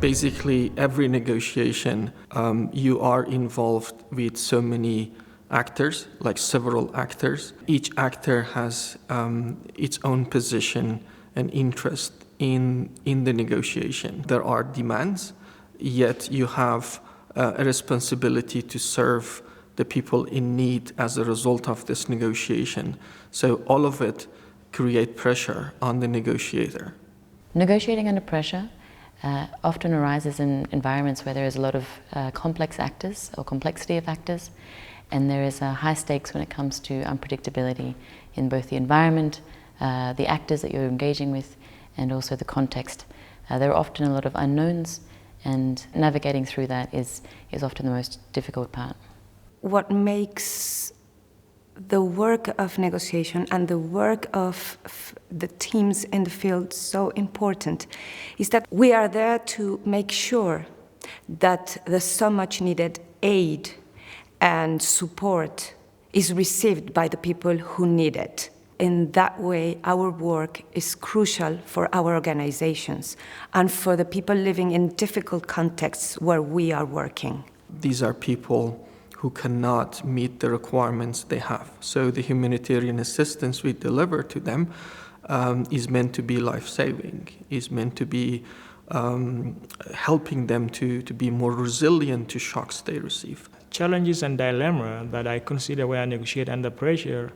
Basically, every negotiation, you are involved with so many actors, like several actors. Each actor has its own position and interest in the negotiation. There are demands, yet you have a responsibility to serve the people in need as a result of this negotiation. So all of it create pressure on the negotiator. Negotiating under pressure often arises in environments where there is a lot of complex actors or complexity of actors, and there is high stakes when it comes to unpredictability in both the environment, the actors that you're engaging with, and also the context. There are often a lot of unknowns, and navigating through that is often the most difficult part. What makes the work of negotiation and the work of the teams in the field so important is that we are there to make sure that the so much needed aid and support is received by the people who need it. In that way, our work is crucial for our organizations and for the people living in difficult contexts where we are working. These are people who cannot meet the requirements they have. So the humanitarian assistance we deliver to them is meant to be life-saving, is meant to be helping them to be more resilient to shocks they receive. Challenges and dilemma that I consider when I negotiate under pressure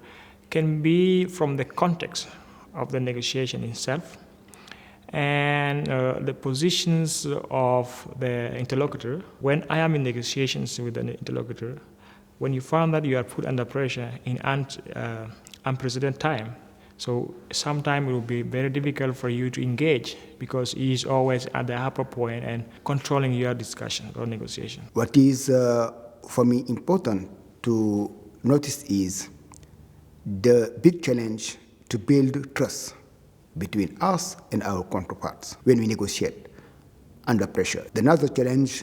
can be from the context of the negotiation itself and the positions of the interlocutor. When I am in negotiations with an interlocutor, when you find that you are put under pressure in unprecedented time, so sometimes it will be very difficult for you to engage because he is always at the upper point and controlling your discussion or negotiation. What is for me important to notice is the big challenge to build trust between us and our counterparts when we negotiate under pressure. Another challenge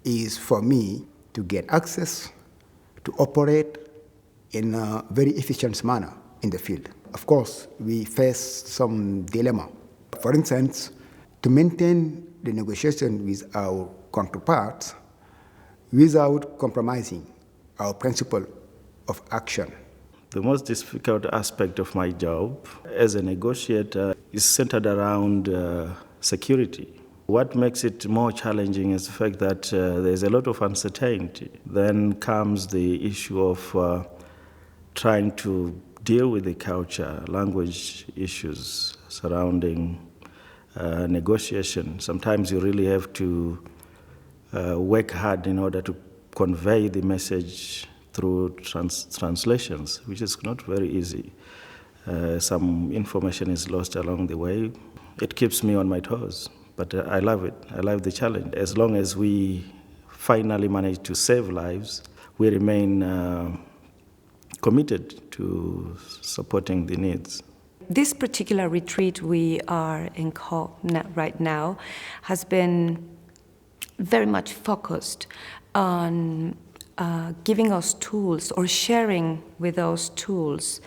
is for me to get access to operate in a very efficient manner in the field. Of course, we face some dilemma. For instance, to maintain the negotiation with our counterparts without compromising our principle of action. The most difficult aspect of my job as a negotiator is centered around security. What makes it more challenging is the fact that there's a lot of uncertainty. Then comes the issue of trying to deal with the culture, language issues surrounding negotiation. Sometimes you really have to work hard in order to convey the message through translations, which is not very easy. Some information is lost along the way. It keeps me on my toes, but I love it. I love the challenge. As long as we finally manage to save lives, we remain committed to supporting the needs. This particular retreat we are in right now has been very much focused on giving us tools or sharing with us tools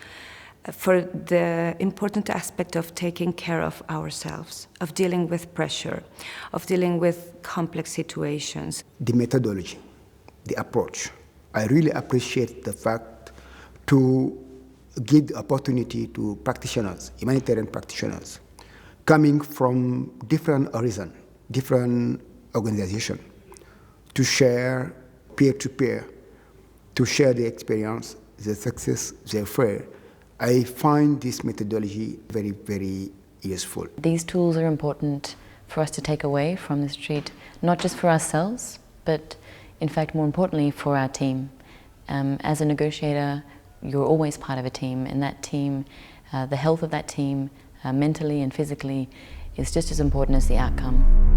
for the important aspect of taking care of ourselves, of dealing with pressure, of dealing with complex situations. The methodology, the approach. I really appreciate the fact to give the opportunity to practitioners, humanitarian practitioners, coming from different horizons, different organizations, to share peer-to-peer, to share the experience, the success, the failure. I find this methodology very, very useful. These tools are important for us to take away from this retreat, not just for ourselves, but in fact, more importantly, for our team. As a negotiator, you're always part of a team, and that team, the health of that team, mentally and physically, is just as important as the outcome.